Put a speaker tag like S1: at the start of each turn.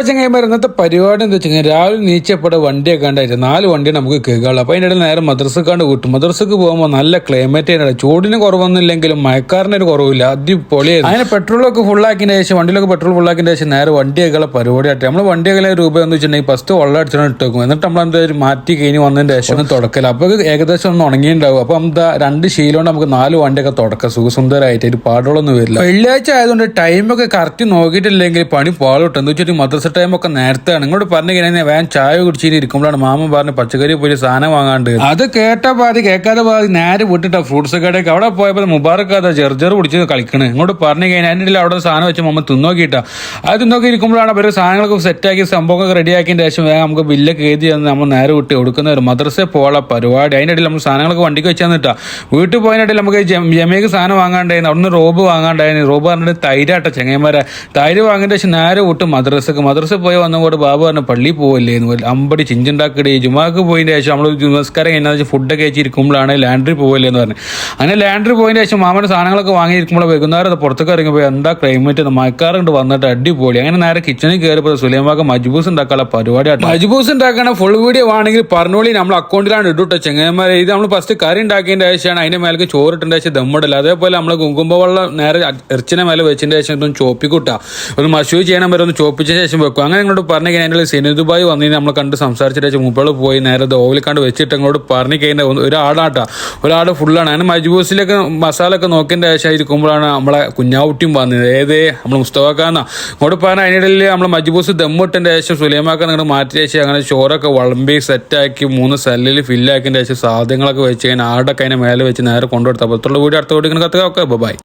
S1: ചങ്ങായിമാർ ഇന്നത്തെ പരിപാടി എന്താ വെച്ചാൽ രാവിലെ നീച്ചപ്പെടെ വണ്ടിയൊക്കെ ഉണ്ടായിട്ട് 4 വണ്ടി നമുക്ക് കേൾക്കാനുള്ളൂ. അപ്പോൾ അതിൻ്റെ ഇടയിൽ നേരെ മദ്രസക്കാണ്ട് വിട്ടു. മദ്രസക്ക് പോകുമ്പോൾ നല്ല ക്ലൈമറ്റ് ആണ്, ചൂടിന് കുറവൊന്നുമില്ലെങ്കിലും മഴക്കാറിന് ഒരു കുറവില്ല, അടിപൊളിയായിരുന്നു. അതിന് പെട്രോളൊക്കെ ഫുള്ളാക്കിയതിന് ശേഷം വണ്ടിയിലൊക്കെ പെട്രോൾ ഫുള്ളാക്കിയതിന് ശേഷം നേരെ വണ്ടിയൊക്കെ പരിപാടി ആട്ടെ. നമ്മൾ വണ്ടിയൊക്കെ രൂപ എന്ന് വെച്ചിട്ടുണ്ടെങ്കിൽ ഫസ്റ്റ് വെള്ളം അടിച്ചാൽ ഇട്ടേക്കും. എന്നിട്ട് നമ്മൾ എന്താ മാറ്റി കഴിഞ്ഞ് വന്നതിന് ശേഷം ഒന്ന് തുടക്കല. അപ്പോൾ ഏകദേശം ഒന്ന് ഉണങ്ങിയിട്ടുണ്ടാവും. അപ്പോൾ എന്താ 2 ശീലം നമുക്ക് 4 വണ്ടിയൊക്കെ തുടക്കാം സുഖസുന്ദരമായിട്ട്. ഒരു പാടുകളൊന്നും വരില്ല. വെള്ളിയാഴ്ച ആയതുകൊണ്ട് ടൈമൊക്കെ കറക്റ്റ് നോക്കിയിട്ടില്ലെങ്കിൽ പണി പാളിട്ട് എന്ന് വെച്ചിട്ട് മദ്രസ ടൈമൊക്കെ നേരത്തെയാണ്. ഇങ്ങോട്ട് പറഞ്ഞു കഴിഞ്ഞാൽ വേഗം ചായ കുടിച്ചിട്ട് ഇരിക്കുമ്പോഴാണ് മാമൻ പറഞ്ഞ് പച്ചക്കറി പോയി സാധനം വാങ്ങാണ്ട്. അത് കേട്ട പാതി കേൾക്കാതെ പാതി നേരെ വിട്ടിട്ടാ ഫ്രൂട്ട്സ് കടയൊക്കെ. അവിടെ പോയപ്പോൾ മുബാറക്ക് അതാ ചെറുചെറു പിടിച്ച് കളിക്കണ്. ഇങ്ങോട്ട് പറഞ്ഞു കഴിഞ്ഞാൽ അതിൻ്റെ ഇടയിൽ അവിടെ സാധനം വെച്ച് മമ്മ തിന്നോക്കിയിട്ടാ. അത് തിന്നോക്കി ഇരിക്കുമ്പോഴാണ് അവർ സാധനങ്ങളൊക്കെ സെറ്റാക്കി സംഭവമൊക്കെ റെഡിയാക്കിയതിന് ശേഷം വേഗം നമുക്ക് ബില്ലൊക്കെ എഴുതി തന്ന് നമ്മൾ നേരെ വിട്ട് കൊടുക്കുന്നവർ മദ്രസയിൽ പോകാനുള്ള പരിപാടി. അതിൻ്റെ ഇടയിൽ നമ്മൾ സാധനങ്ങളൊക്കെ വണ്ടിക്ക് വെച്ച് തന്നിട്ടാ. വീട്ടിൽ പോയതിനിടയിൽ നമുക്ക് ജമയ്ക്ക് സാധനം വാങ്ങാണ്ടായിരുന്നു. അവിടുന്ന് റോബ് വാങ്ങാണ്ടായിരുന്നു. റോബ് പറഞ്ഞിട്ട് തൈരാട്ട ചെങ്ങന്മാരെ തൈര് വാങ്ങിയ ശേഷം നേരെ വിട്ട് മദ്രസ പോയി വന്നപ്പോൾ ബാബു പറഞ്ഞ പള്ളിയിൽ പോവില്ലായിരുന്നു. അമ്പടി ചിഞ്ചുണ്ടാക്കടി ജുമാക്ക് പോയതിന് ശേഷം നമ്മൾ നമസ്കാരം കഴിഞ്ഞാൽ ഫുഡൊക്കെ കഴിച്ചിരിക്കുമ്പോഴാണ് ലാൻഡ്രി പോവില്ലെന്ന് പറഞ്ഞു. അങ്ങനെ ലാൻഡ്രി പോയതിന് ശേഷം മാമൻ്റെ സാധനങ്ങളൊക്കെ വാങ്ങിയിരിക്കുമ്പോൾ വൈകുന്നേരം പുറത്തൊക്കെ ഇറങ്ങിപ്പോയി എന്താ ക്ലൈമറ്റ് മഴക്കാറുണ്ട് വന്നിട്ട് അടിപൊളി. അങ്ങനെ നേരെ കിച്ചണിൽ കയറിപ്പോൾ സുലൈമാക്ക് മജ്ബൂസ് ഉണ്ടാക്കാനുള്ള പരിപാടിയാണ്. മജ്ബൂസ് ഉണ്ടാക്കണ ഫുൾ വീഡിയോ ആണെങ്കിൽ പറഞ്ഞോളി നമ്മൾ അക്കൗണ്ടിലാണ് ഇട്ടിട്ട് ചെങ്ങന്മാരെ. ഇത് നമ്മൾ ഫസ്റ്റ് കറി ഉണ്ടാക്കിയതിൻ്റെ ശേഷമാണ് അതിൻ്റെ മേലേക്ക് ചോറിട്ടതിൻ്റെ ശേഷം ദമ്മിടല്ല. അതേപോലെ നമ്മൾ കുങ്കുമ്പ വെള്ളം നേരെ ഇറച്ചിനെ മേലെ വെച്ചതിൻ്റെ ശേഷം ഇതൊന്ന് ചോപ്പിക്കൂട്ടാ. ഒന്ന് മഷൂ ചെയ്യണം വരെ ഒന്ന് ചോപ്പിച്ച ശേഷം വെക്കും. അങ്ങനെ ഇങ്ങോട്ട് പറഞ്ഞു കഴിഞ്ഞാൽ സെനിദുബായി വന്നിട്ട് നമ്മൾ കണ്ട് സംസാരിച്ചിട്ട് ശേഷം മുപ്പള് പോയി നേരെ ഓയിൽ കണ്ട് വെച്ചിട്ട് ഇങ്ങോട്ട് പറഞ്ഞു കഴിഞ്ഞാൽ ഒരാടാട്ടാ. ഒരാൾ ഫുള്ളാണ്. അങ്ങനെ മജ്ബൂസിലൊക്കെ മസാല ഒക്കെ നോക്കിയതിൻ്റെ ശേഷം ഇരിക്കുമ്പോഴാണ് നമ്മളെ കുഞ്ഞാവുട്ടിയും വന്നത്. നമ്മൾ മുസ്തഫാക്കാന്നാ ഇങ്ങോട്ട് പറഞ്ഞാൽ അതിനിടയിൽ നമ്മൾ മജ്ബൂസ് ദമ്മിട്ടതിൻ്റെ ശേഷം സുലൈമാക്കാൻ നിങ്ങൾ മാറ്റിയ ശേഷം അങ്ങനെ ചോറൊക്കെ വളമ്പി സെറ്റാക്കി 3 സെല്ലിൽ ഫില്ലാക്കിയതിൻ്റെ ശേഷം സാധനങ്ങളൊക്കെ വെച്ച് കഴിഞ്ഞാൽ ആടൊക്കെ അതിനെ മേലെ വെച്ച് നേരെ കൊണ്ടുകൊടുത്താൽ. അപ്പോഴത്തുള്ള വീഡിയോ അടുത്ത വീഡിയോ കത്തുക. Okay by.